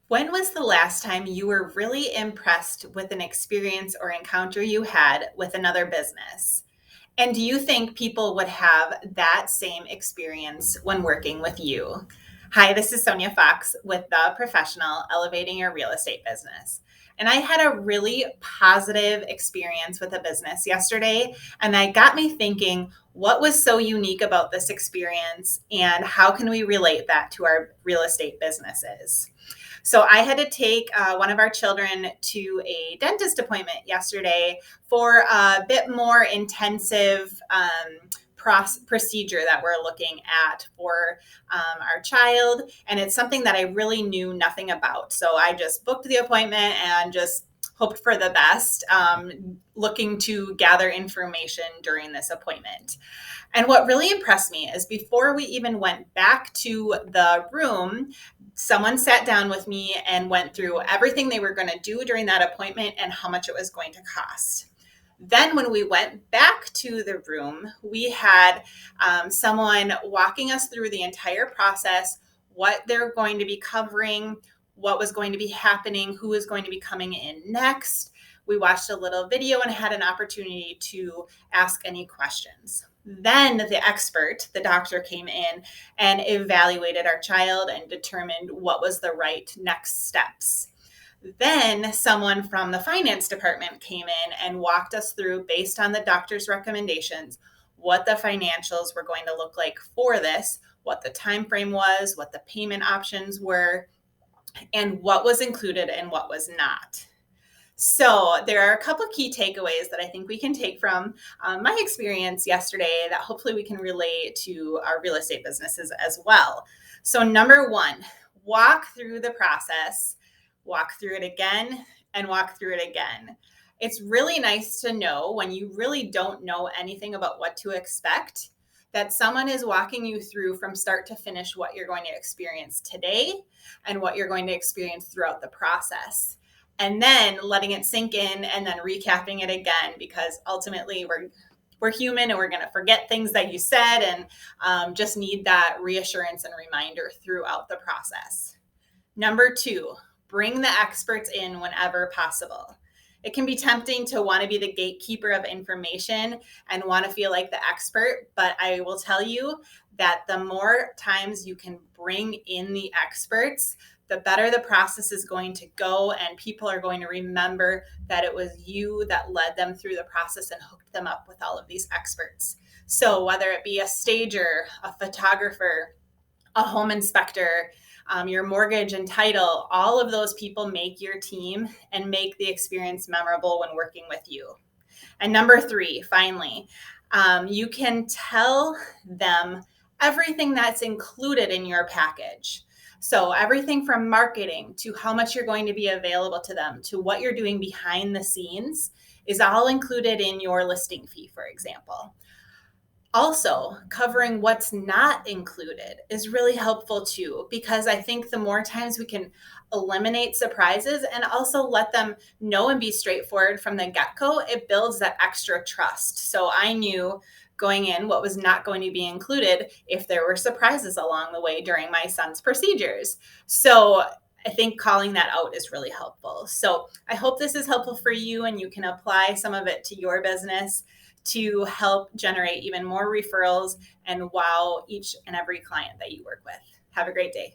When was the last time you were really impressed with an experience or encounter you had with another business? And do you think people would have that same experience when working with you? Hi, this is Sonia Fox with The Professional Elevating Your Real Estate Business. And I had a really positive experience with a business yesterday, and that got me thinking what was so unique about this experience and how can we relate that to our real estate businesses? So I had to take one of our children to a dentist appointment yesterday for a bit more intensive procedure that we're looking at for our child. And it's something that I really knew nothing about. So I just booked the appointment and just hoped for the best, looking to gather information during this appointment. And what really impressed me is before we even went back to the room, someone sat down with me and went through everything they were going to do during that appointment and how much it was going to cost. Then, when we went back to the room, we had someone walking us through the entire process, what they're going to be covering, what was going to be happening, who was going to be coming in next. We watched a little video and had an opportunity to ask any questions. Then the expert, the doctor, came in and evaluated our child and determined what was the right next steps. Then someone from the finance department came in and walked us through, based on the doctor's recommendations, what the financials were going to look like for this, what the time frame was, what the payment options were, and what was included and what was not. So there are a couple of key takeaways that I think we can take from my experience yesterday that hopefully we can relate to our real estate businesses as well. So number one, walk through the process, walk through it again, and walk through it again. It's really nice to know when you really don't know anything about what to expect, that someone is walking you through from start to finish what you're going to experience today and what you're going to experience throughout the process, and then letting it sink in and then recapping it again, because ultimately we're human and we're going to forget things that you said, and just need that reassurance and reminder throughout the process. Number two, bring the experts in whenever possible. It can be tempting to want to be the gatekeeper of information and want to feel like the expert, but I will tell you that the more times you can bring in the experts, the better the process is going to go, and people are going to remember that it was you that led them through the process and hooked them up with all of these experts. So whether it be a stager, a photographer, a home inspector, your mortgage and title, all of those people make your team and make the experience memorable when working with you. And number three, finally, you can tell them everything that's included in your package. So everything from marketing to how much you're going to be available to them to what you're doing behind the scenes is all included in your listing fee, for example. Also, covering what's not included is really helpful too, because I think the more times we can eliminate surprises and also let them know and be straightforward from the get-go, it builds that extra trust. So I knew going in what was not going to be included if there were surprises along the way during my son's procedures. So I think calling that out is really helpful. So I hope this is helpful for you and you can apply some of it to your business to help generate even more referrals and wow each and every client that you work with. Have a great day.